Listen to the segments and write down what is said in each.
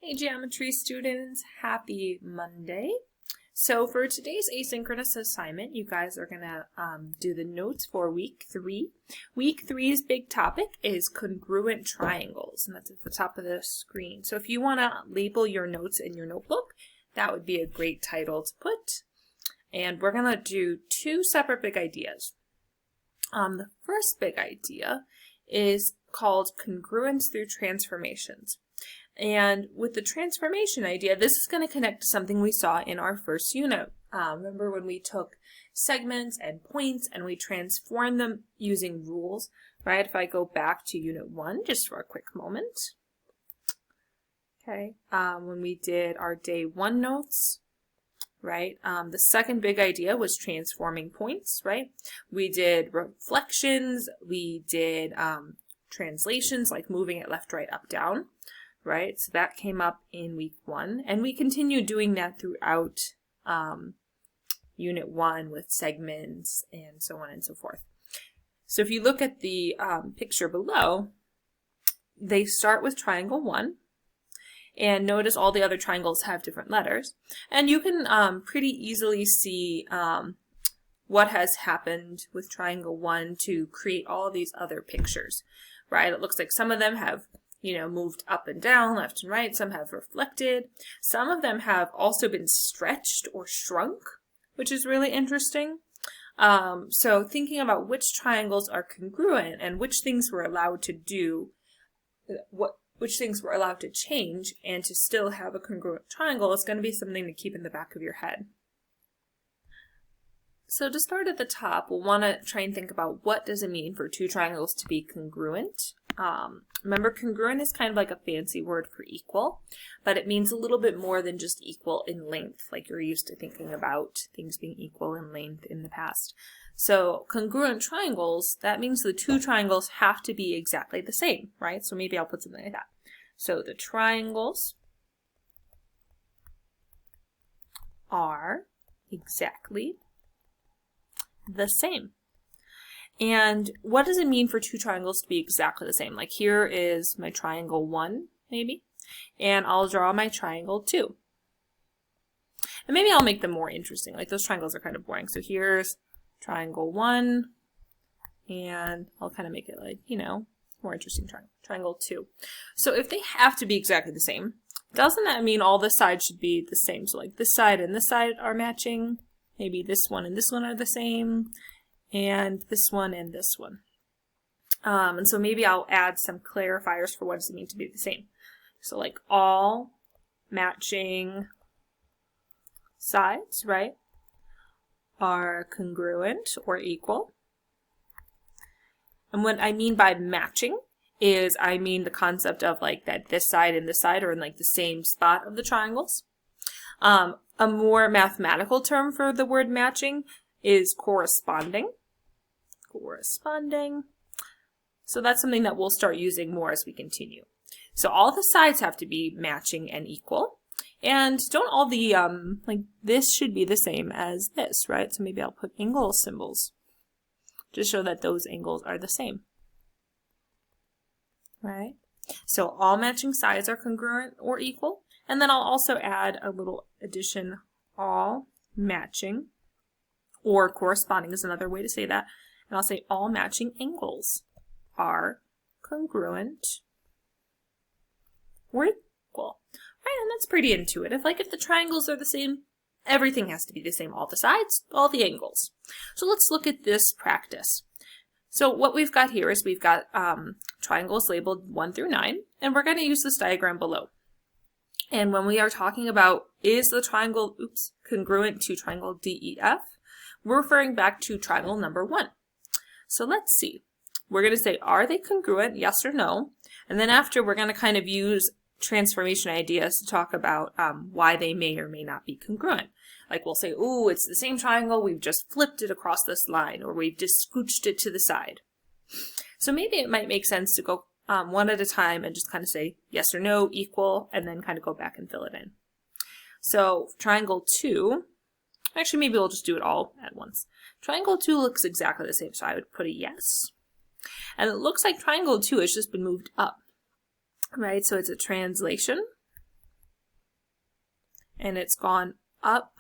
Hey geometry students, happy Monday. So for today's asynchronous assignment, you guys are going to do the notes for week 3. Week 3's big topic is congruent triangles, and that's at the top of the screen. So if you want to label your notes in your notebook, that would be a great title to put. And we're going to do 2 separate big ideas. The first big idea is called congruence through transformations. And with the transformation idea, this is going to connect to something we saw in our first unit. Remember when we took segments and points and we transformed them using rules, right? If I go back to unit 1 just for a quick moment. Okay, when we did our day 1 notes, right? The second big idea was transforming points, right? We did reflections, we did translations like moving it left, right, up, down. Right, so that came up in week 1, and we continue doing that throughout unit 1 with segments and so on and so forth. So if you look at the picture below, they start with triangle 1, and notice all the other triangles have different letters, and you can pretty easily see what has happened with triangle 1 to create all of these other pictures, right? It looks like some of them have moved up and down, left and right. Some have reflected. Some of them have also been stretched or shrunk, which is really interesting. So thinking about which triangles are congruent and which things we're allowed to do, which things we're allowed to change and to still have a congruent triangle is going to be something to keep in the back of your head. So to start at the top, we'll want to try and think about what does it mean for 2 triangles to be congruent. Remember, congruent is kind of like a fancy word for equal, but it means a little bit more than just equal in length, like you're used to thinking about things being equal in length in the past. So congruent triangles, that means the 2 triangles have to be exactly the same, right? So maybe I'll put something like that. So the triangles are exactly the same. And what does it mean for 2 triangles to be exactly the same? Like here is my triangle 1, maybe, and I'll draw my triangle 2. And maybe I'll make them more interesting, like those triangles are kind of boring. So here's triangle 1, and I'll kind of make it like, more interesting triangle. Triangle 2. So if they have to be exactly the same, doesn't that mean all the sides should be the same? So like this side and this side are matching, maybe this one and this one are the same, and this one and this one. And so maybe I'll add some clarifiers for what does it mean to be the same. So like all matching sides, right, are congruent or equal. And what I mean by matching is I mean the concept of like that this side and this side are in like the same spot of the triangles. A more mathematical term for the word matching is corresponding. Corresponding. So that's something that we'll start using more as we continue. So all the sides have to be matching and equal. And don't all the, like this should be the same as this, right? So maybe I'll put angle symbols to show that those angles are the same. Right? So all matching sides are congruent or equal. And then I'll also add a little addition, all matching, or corresponding is another way to say that. And I'll say all matching angles are congruent or equal. Right, and that's pretty intuitive. Like if the triangles are the same, everything has to be the same. All the sides, all the angles. So let's look at this practice. So what we've got here is we've got triangles labeled 1 through 9, and we're going to use this diagram below. And when we are talking about is the triangle, congruent to triangle DEF, we're referring back to triangle number 1. So let's see. We're going to say, are they congruent, yes or no? And then after, we're going to kind of use transformation ideas to talk about why they may or may not be congruent. Like we'll say, ooh, it's the same triangle, we've just flipped it across this line, or we've just scooched it to the side. So maybe it might make sense to go one at a time and just kind of say yes or no, equal, and then kind of go back and fill it in. So triangle 2, actually maybe we'll just do it all at once. Triangle 2 looks exactly the same, so I would put a yes. And it looks like triangle 2 has just been moved up, right? So it's a translation. and it's gone up.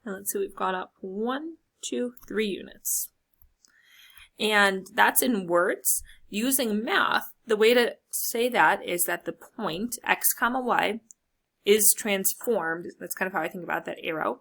And let's see, we've gone up 1, 2, 3 units. And that's in words. Using math, the way to say that is that the point x comma y is transformed. That's kind of how I think about that arrow.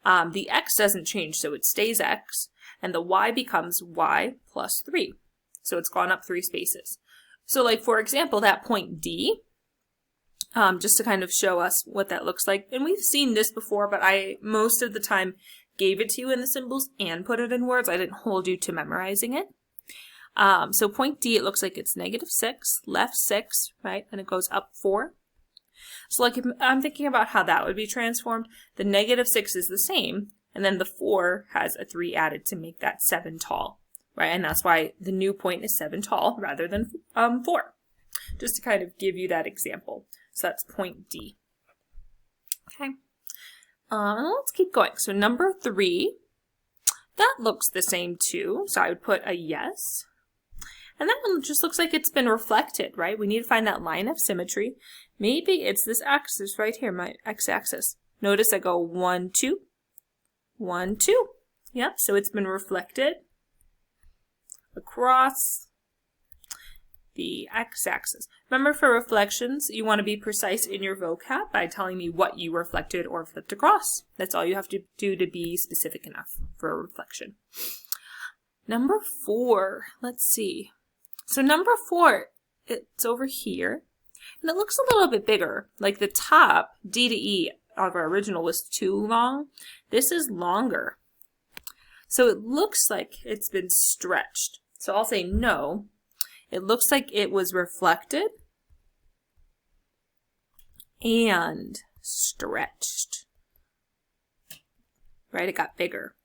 The x doesn't change, so it stays x, and the y becomes y plus 3. So it's gone up 3 spaces. So like, for example, that point D, just to kind of show us what that looks like. And we've seen this before, but I most of the time gave it to you in the symbols and put it in words. I didn't hold you to memorizing it. So point D, it looks like it's -6, left 6, right? And it goes up 4. So like if I'm thinking about how that would be transformed, the -6 is the same, and then the 4 has a 3 added to make that 7 tall, right? And that's why the new point is 7 tall rather than 4. Just to kind of give you that example. So that's point D. Okay. Let's keep going. So number 3, that looks the same too. So I would put a yes. And that one just looks like it's been reflected, right? We need to find that line of symmetry. Maybe it's this axis right here, my x-axis. Notice I go 1, 2, 1, 2. Yep, so it's been reflected across the x-axis. Remember, for reflections, you want to be precise in your vocab by telling me what you reflected or flipped across. That's all you have to do to be specific enough for a reflection. Number 4, let's see. So number 4, it's over here, and it looks a little bit bigger. Like the top, D to E, of our original was too long. This is longer. So it looks like it's been stretched. So I'll say no. It looks like it was reflected and stretched, right? It got bigger.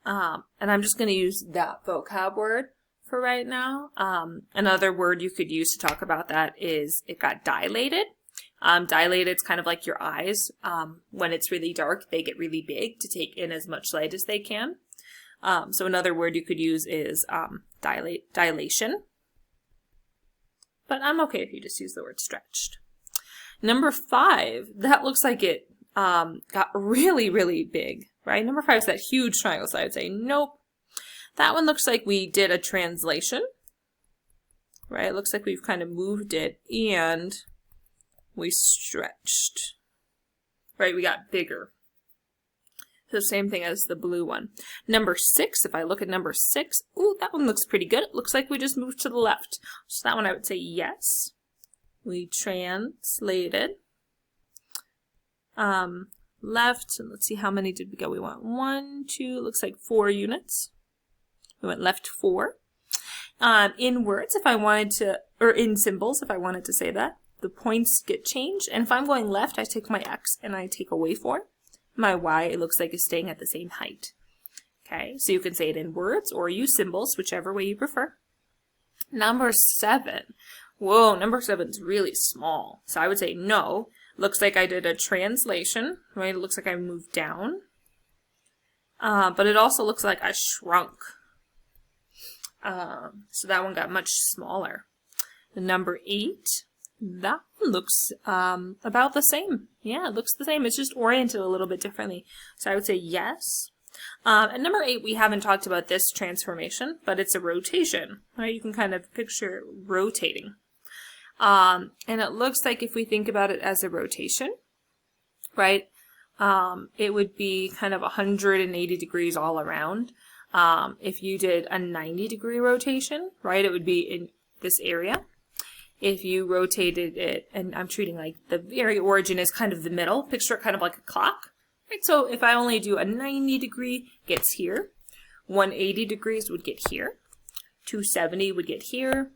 And I'm just going to use that vocab word for right now. Another word you could use to talk about that is it got dilated. Dilated is kind of like your eyes. When it's really dark, they get really big to take in as much light as they can. So another word you could use is dilation. But I'm okay if you just use the word stretched. Number 5, that looks like it got really, really big, right? Number 5 is that huge triangle, so I would say nope. That one looks like we did a translation, right? It looks like we've kind of moved it and we stretched, right? We got bigger. So same thing as the blue one. Number 6, if I look at number 6, ooh, that one looks pretty good. It looks like we just moved to the left. So that one I would say yes. We translated. Left, and let's see, how many did we go? We went 1, 2, looks like 4 units. We went left 4. In words, if I wanted to, or in symbols, if I wanted to say that, the points get changed. And if I'm going left, I take my X and I take away 4. My Y, it looks like, is staying at the same height. Okay, so you can say it in words or use symbols, whichever way you prefer. Number 7. Whoa, number 7 is really small. So I would say no. Looks like I did a translation, right? It looks like I moved down. But it also looks like I shrunk. So that one got much smaller. The number 8, that one looks about the same. Yeah, it looks the same. It's just oriented a little bit differently. So I would say yes. And number 8, we haven't talked about this transformation, but it's a rotation, right? You can kind of picture rotating. And it looks like if we think about it as a rotation, right, it would be kind of 180 degrees all around. If you did a 90-degree rotation, right, it would be in this area. If you rotated it, and I'm treating like the very origin is kind of the middle, picture it kind of like a clock, right? So if I only do a 90-degree, gets here. 180 degrees would get here. 270 would get here,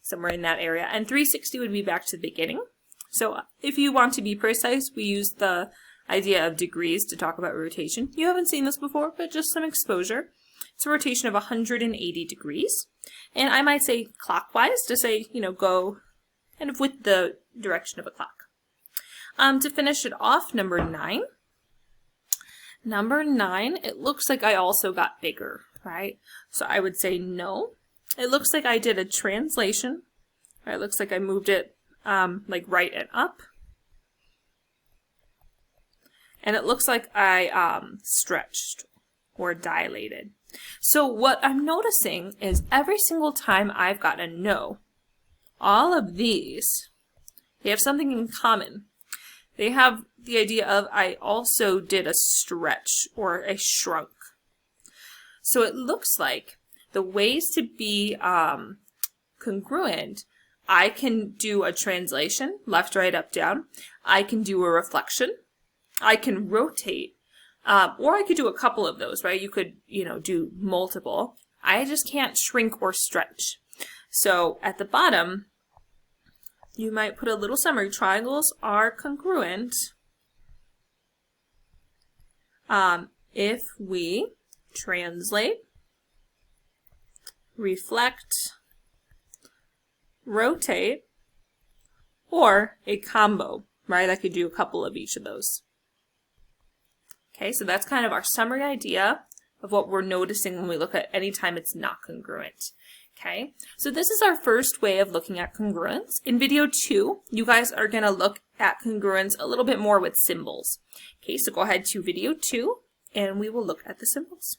somewhere in that area. And 360 would be back to the beginning. So if you want to be precise, we use the idea of degrees to talk about rotation. You haven't seen this before, but just some exposure. It's a rotation of 180 degrees. And I might say clockwise to say, you know, go kind of with the direction of a clock. To finish it off, number 9. Number 9, it looks like I also got bigger, right? So I would say no. It looks like I did a translation. Right? It looks like I moved it like right and up. and it looks like I stretched or dilated. So what I'm noticing is every single time I've got a no, all of these, they have something in common. They have the idea of I also did a stretch or a shrunk. So it looks like the ways to be congruent, I can do a translation, left, right, up, down. I can do a reflection. I can rotate, or I could do a couple of those, right? You could, do multiple. I just can't shrink or stretch. So at the bottom, you might put a little summary. Triangles are congruent if we translate, reflect, rotate, or a combo, right? I could do a couple of each of those. Okay, so that's kind of our summary idea of what we're noticing when we look at any time it's not congruent. Okay, so this is our first way of looking at congruence. In video 2, you guys are going to look at congruence a little bit more with symbols. Okay, so go ahead to video 2 and we will look at the symbols.